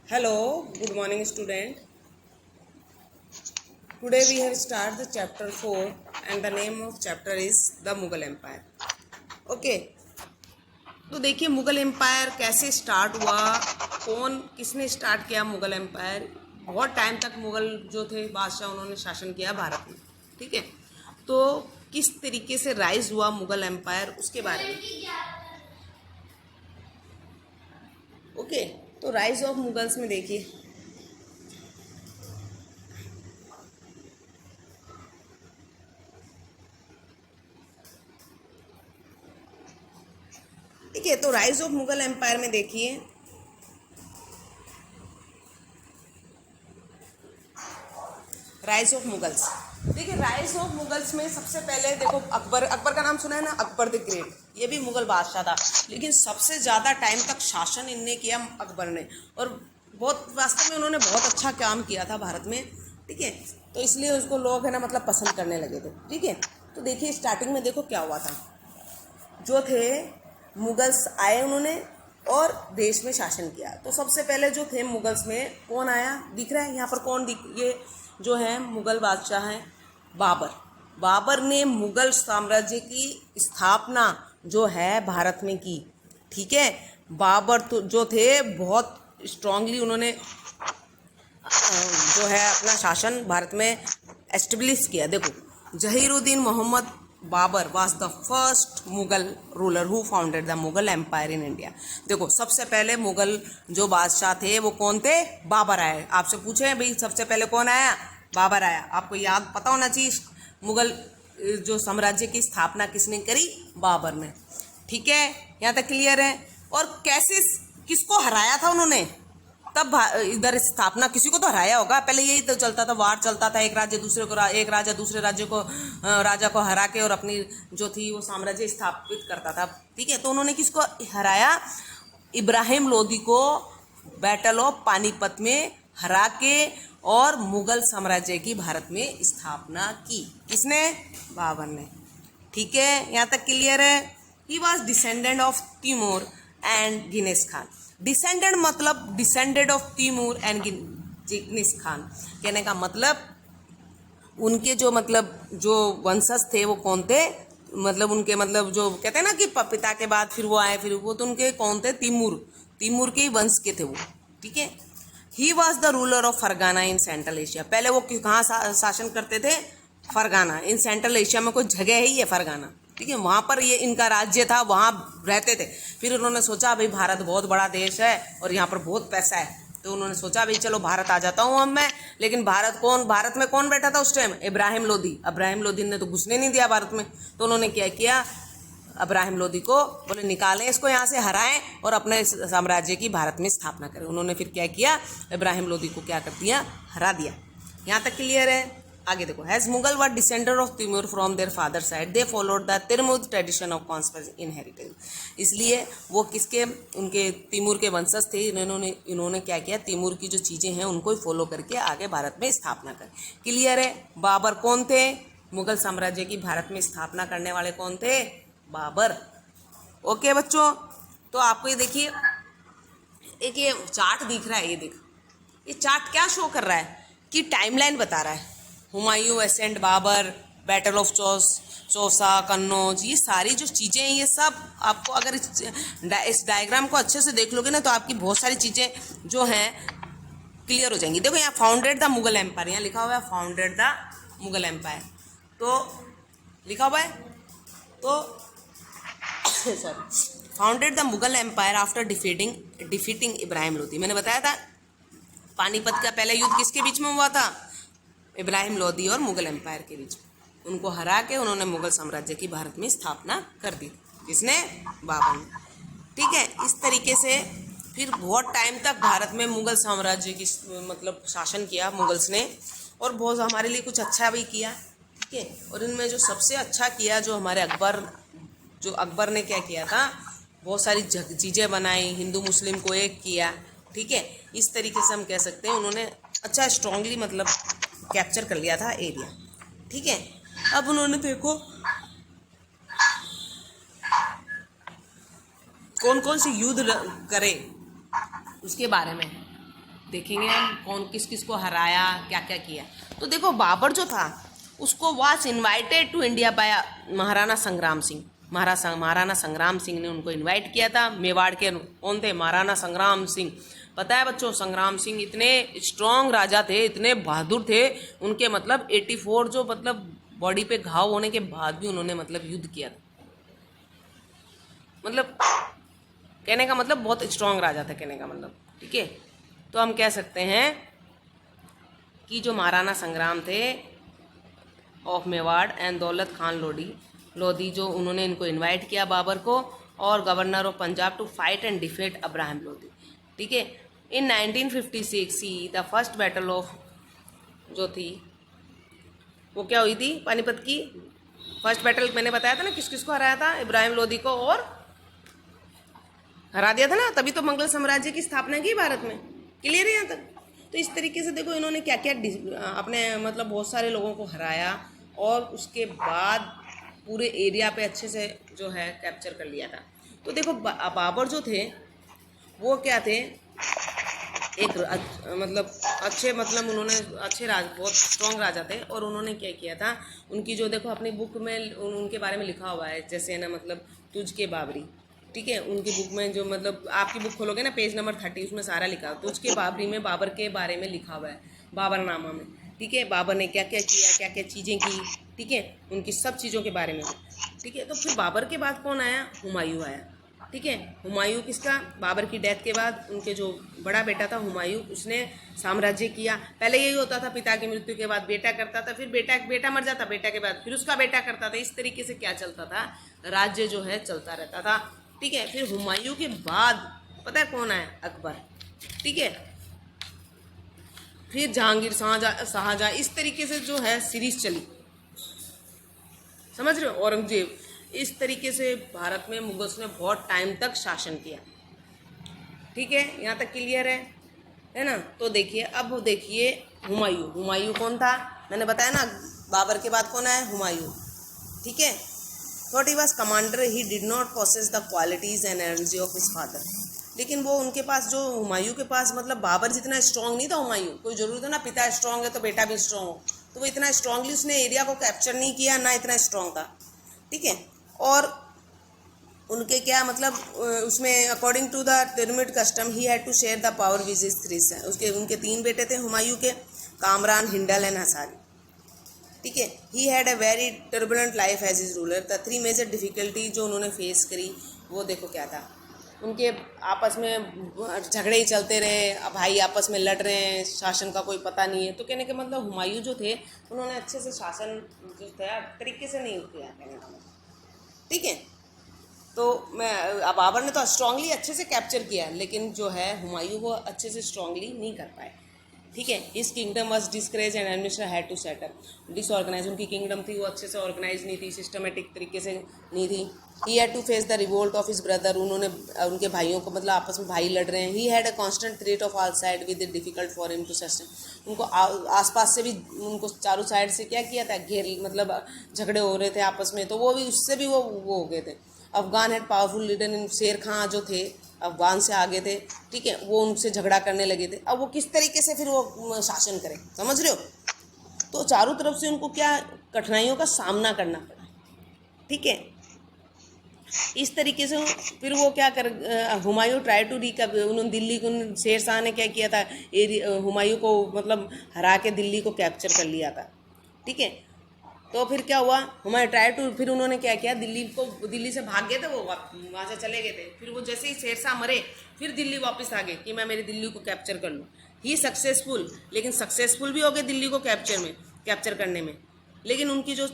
Hello, good morning student. Today we have started the chapter 4 and the name of chapter is the Mughal Empire. Okay, तो देखिए Mughal empire कैसे start हुआ, किसने start किया Mughal empire. बहुत time तक मुगल जो थे बादशाह उन्होंने शासन किया भारत में, ठीक है। तो किस तरीके से राइज हुआ मुगल एम्पायर उसके बारे में। ओके, तो राइज ऑफ मुगल्स में देखिए ठीक है। तो राइज ऑफ मुगल एम्पायर में देखिए राइज ऑफ मुगल्स, देखिए राइज ऑफ मुगल्स में सबसे पहले देखो अकबर का नाम सुना है ना, अकबर द ग्रेट। ये भी मुगल बादशाह था, लेकिन सबसे ज़्यादा टाइम तक शासन इनने किया अकबर ने, और बहुत वास्तव में उन्होंने बहुत अच्छा काम किया था भारत में, ठीक है। तो इसलिए उसको लोग है ना मतलब पसंद करने लगे थे, ठीक है। तो देखिए स्टार्टिंग में देखो क्या हुआ था। जो थे मुगल्स आए, उन्होंने और देश में शासन किया। तो सबसे पहले जो थे मुगल्स में कौन आया, दिख रहा है यहाँ पर कौन ये जो है मुगल बादशाह हैं बाबर। बाबर ने मुगल साम्राज्य की स्थापना जो है भारत में की, ठीक है। बाबर तो जो थे बहुत स्ट्रांगली उन्होंने जो है अपना शासन भारत में एस्टेब्लिश किया। देखो Zahiruddin Muhammad Babur was the first Mughal ruler who founded the Mughal empire in India. देखो सबसे पहले मुगल जो बादशाह थे वो कौन थे, बाबर आए। आपसे पूछे भाई सबसे पहले कौन आया, बाबर आया। आपको याद पता होना चाहिए मुगल जो साम्राज्य की स्थापना किसने करी, बाबर ने, ठीक है। यहाँ तक क्लियर है। और कैसे किसको हराया था उन्होंने, तब इधर स्थापना किसी को तो हराया होगा। पहले यही तो चलता था, वार चलता था, एक राज्य दूसरे को एक राजा दूसरे राज्य को राजा को हरा के और अपनी जो थी वो साम्राज्य स्थापित करता था, ठीक है। तो उन्होंने किसको हराया, इब्राहिम लोदी को बैटल ऑफ पानीपत में हरा के और मुगल साम्राज्य की भारत में स्थापना की। किसने, बाबर ने, ठीक है। यहाँ तक क्लियर है। He was descendant of Timur and Genghis Khan. Descendant मतलब descended of Timur and Genghis Khan, कहने का मतलब उनके जो जो वंशज थे वो कौन थे, मतलब उनके मतलब जो कहते हैं ना कि पिता के बाद फिर वो आए, फिर वो तो उनके कौन थे, तिमूर के ही वंश के थे वो, ठीक है। He was the ruler of Fergana in Central Asia. पहले वो कहाँ शासन करते थे, फरगाना। इन सेंट्रल एशिया में कोई जगह है ही है फरगाना, ठीक है। वहाँ पर ये इनका राज्य था, वहाँ रहते थे। फिर उन्होंने सोचा भाई भारत बहुत बड़ा देश है और यहाँ पर बहुत पैसा है, तो उन्होंने सोचा भाई चलो भारत आ जाता हूँ अब मैं। लेकिन भारत में कौन बैठा था उस टाइम, इब्राहिम लोदी। इब्राहिम लोदी ने तो घुसने नहीं दिया भारत में। तो उन्होंने क्या किया, इब्राहिम लोदी को बोले निकालें इसको यहाँ से, हराएं और अपने साम्राज्य की भारत में स्थापना करें। उन्होंने फिर क्या किया, इब्राहिम लोदी को क्या कर दिया, हरा दिया। यहाँ तक क्लियर है। आगे देखो, has Mughal were descender of Timur from their father side, they followed the Timurid tradition of कॉन्स्पेरेंस इनहेरिटेंस। इसलिए वो किसके, उनके तिमूर के वंशज थे। इन्होंने क्या किया, तिमूर की जो चीज़ें हैं उनको ही फॉलो करके आगे भारत में स्थापना कर। क्लियर है। बाबर कौन थे, मुगल साम्राज्य की भारत में स्थापना करने वाले कौन थे, बाबर। ओके बच्चों, तो आपको ये देखिए एक ये चार्ट दिख रहा है, ये देख, ये चार्ट क्या शो कर रहा है कि टाइमलाइन बता रहा है। Humayun, ascent Babur, battle of Chausa, Kannauj, ये सारी जो चीज़ें हैं ये सब आपको अगर इस डायग्राम को अच्छे से देख लोगे ना तो आपकी बहुत सारी चीज़ें जो हैं क्लियर हो जाएंगी। देखो यहाँ फाउंडेड द मुगल एम्पायर, यहाँ लिखा हुआ है फाउंडेड द मुगल एम्पायर, तो लिखा हुआ है तो sorry, founded the Mughal empire after defeating Ibrahim Lodi. मैंने बताया था पानीपत का पहला युद्ध किसके बीच में हुआ था, इब्राहिम लोदी और मुगल एम्पायर के बीच। उनको हरा के उन्होंने मुगल साम्राज्य की भारत में स्थापना कर दी, जिसने, बाबर ने, ठीक है। इस तरीके से फिर बहुत टाइम तक भारत में मुगल साम्राज्य की मतलब शासन किया मुगल्स ने, और बहुत हमारे लिए कुछ अच्छा भी किया, ठीक है। और इनमें जो सबसे अच्छा किया जो हमारे अकबर ने क्या किया था, बहुत सारी चीज़ें बनाई, हिंदू मुस्लिम को एक किया, ठीक है। इस तरीके से हम कह सकते हैं उन्होंने अच्छा स्ट्रांगली मतलब कैप्चर कर लिया था एरिया, ठीक है। अब उन्होंने देखो कौन कौन से युद्ध करे उसके बारे में। देखेंगे हम कौन किस किस को हराया, क्या क्या किया। तो देखो बाबर जो था उसको was invited to India by Maharana Sangram Singh. Maharana Sangram Singh ने उनको इनवाइट किया था। मेवाड़ के कौन थे? महाराणा संग्राम सिंह। पता है बच्चों, संग्राम सिंह इतने स्ट्रॉन्ग राजा थे, इतने बहादुर थे। उनके मतलब 84 जो मतलब बॉडी पे घाव होने के बाद भी उन्होंने मतलब युद्ध किया था। मतलब कहने का मतलब बहुत स्ट्रॉन्ग राजा था कहने का मतलब, ठीक है। तो हम कह सकते हैं कि जो महाराणा संग्राम थे ऑफ मेवाड़ एंड दौलत खान लोधी जो उन्होंने इनको इनवाइट किया बाबर को और governor of Punjab to fight and defeat Ibrahim Lodhi, ठीक है। In 1956 C the first battle of जो थी वो क्या हुई थी? पानीपत की फर्स्ट बैटल। मैंने बताया था ना किस किस को हराया था? इब्राहिम लोधी को और हरा दिया था ना, तभी तो मुगल साम्राज्य की स्थापना की भारत में। क्लियर है यहाँ तक? तो इस तरीके से देखो इन्होंने क्या क्या अपने मतलब बहुत सारे लोगों को हराया और उसके बाद पूरे एरिया पे अच्छे से जो है कैप्चर कर लिया था। तो देखो बाबर जो थे वो क्या थे? एक मतलब अच्छे मतलब उन्होंने अच्छे बहुत स्ट्रॉन्ग राजा थे। और उन्होंने क्या किया था? उनकी जो देखो अपनी बुक में उनके बारे में लिखा हुआ है, जैसे ना मतलब तुझ के बाबरी, ठीक है। उनकी बुक में जो मतलब आपकी बुक खोलोगे ना पेज नंबर 30, उसमें सारा लिखा है। तुझ के बाबरी में बाबर के बारे में लिखा हुआ है, बाबरनामा में, ठीक है। बाबर ने क्या क्या किया, क्या क्या चीज़ें की, ठीक है, उनकी सब चीज़ों के बारे में, ठीक है। तो फिर बाबर के बाद कौन आया? हुमायूं आया, ठीक है। हुमायूं किसका? बाबर की डेथ के बाद उनके जो बड़ा बेटा था हुमायूं, उसने साम्राज्य किया। पहले यही होता था, पिता की मृत्यु के बाद बेटा करता था, फिर बेटा मर जाता, बेटा के बाद फिर उसका बेटा करता था। इस तरीके से क्या चलता था? राज्य जो है चलता रहता था, ठीक है। फिर हुमायूं के बाद पता है कौन आया? अकबर, ठीक है। फिर जहांगीर, शाहजहां, इस तरीके से जो है सीरीज चली, समझ रहे हो? औरंगजेब, इस तरीके से भारत में मुगल्स ने बहुत टाइम तक शासन किया, ठीक है। यहाँ तक क्लियर है ना? तो देखिए अब देखिए हुमायूं कौन था? मैंने बताया ना बाबर के बाद कौन आया? हुमायूं, ठीक है। Thought he was commander, he did not possess the qualities and energy of his father. लेकिन वो उनके पास जो हुमायूं के पास मतलब बाबर जितना स्ट्रांग नहीं था हुमायूं। कोई जरूरी था ना पिता स्ट्रांग है तो बेटा भी स्ट्रांग हो, तो वो इतना स्ट्रांगली उसने एरिया को कैप्चर नहीं किया, ना इतना स्ट्रांग था, ठीक है। और उनके क्या मतलब उसमें according to the Timurid custom he had to share the power with his three sons. उसके उनके 3 बेटे थे हुमायूं के, कामरान, हिंडल एंड हसारी, ठीक है। He had a very turbulent life as is ruler. The 3 major difficulty जो उन्होंने फेस करी वो देखो क्या था? उनके आपस में झगड़े ही चलते रहे, भाई आपस में लड़ रहे हैं, शासन का कोई पता नहीं है। तो कहने का मतलब हुमायूं जो थे उन्होंने अच्छे से शासन जो था तरीके से नहीं किया कहने का मतलब, ठीक है। तो मैं बाबर ने तो स्ट्रांगली अच्छे से कैप्चर किया, लेकिन जो है हुमायूं वो अच्छे से स्ट्रांगली नहीं कर पाए, ठीक है। His kingdom was discourage and administration had to settle disorganize. उनकी किंगडम थी वो अच्छे से ऑर्गेनाइज नहीं थी, सिस्टमेटिक तरीके से नहीं थी। He had to face the revolt of his brother. उन्होंने उनके भाइयों को मतलब आपस में भाई लड़ रहे हैं। He had a constant threat of all side with it difficult for him to sustain. उनको आसपास से भी उनको चारों साइड से क्या किया था? घेर मतलब झगड़े हो रहे थे आपस में, तो वो भी उससे भी वो हो गए थे। Afghan had powerful leader in शेर खां जो थे अफगान से आगे थे, ठीक है, वो उनसे झगड़ा करने लगे थे। अब वो किस तरीके से फिर वो शासन करें, समझ रहे हो? तो चारों तरफ से उनको क्या कठिनाइयों का सामना करना पड़ा, ठीक है। इस तरीके से फिर वो क्या कर हुमायूं ट्राई टू उन्होंने दिल्ली को शेर शाह ने क्या किया था? हुमायूं को मतलब हरा के दिल्ली को कैप्चर कर लिया था, ठीक है। तो फिर क्या हुआ? हुमायूं ट्राई टू, फिर उन्होंने क्या किया? दिल्ली से भाग गए थे, वो वहाँ से चले गए थे। फिर वो जैसे ही शेरशाह मरे फिर दिल्ली वापस आ गए कि मैं मेरी दिल्ली को कैप्चर कर लूँ। ही सक्सेसफुल, लेकिन सक्सेसफुल भी हो गए दिल्ली को कैप्चर करने में। लेकिन उनकी जो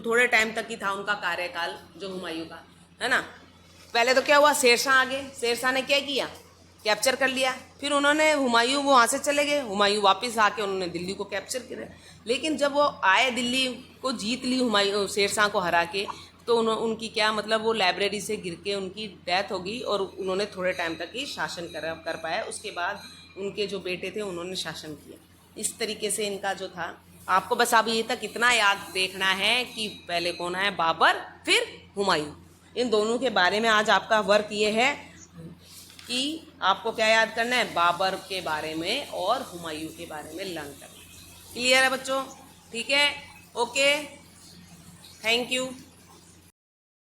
थोड़े टाइम तक ही था उनका कार्यकाल जो हुमायूं का, है ना। पहले तो क्या हुआ? शेरशाह आ गए, शेरशाह ने क्या किया? कैप्चर कर लिया। फिर उन्होंने हुमायूं वो वहाँ से चले गए, हुमायूं वापस आके उन्होंने दिल्ली को कैप्चर किया। लेकिन जब वो आए दिल्ली को जीत ली हुमायूं शेरशाह को हरा के, तो उनकी क्या मतलब वो लाइब्रेरी से गिर के उनकी डेथ हो गई और उन्होंने थोड़े टाइम तक ही शासन कर पाया। उसके बाद उनके जो बेटे थे उन्होंने शासन किया। इस तरीके से इनका जो था, आपको बस अब ये तक इतना याद देखना है कि पहले कौन है? बाबर, फिर हुमायूं। इन दोनों के बारे में आज आपका वर्क ये है कि आपको क्या याद करना है, बाबर के बारे में और हुमायूं के बारे में लर्न करना है। क्लियर है बच्चों? ठीक है, ओके, थैंक यू।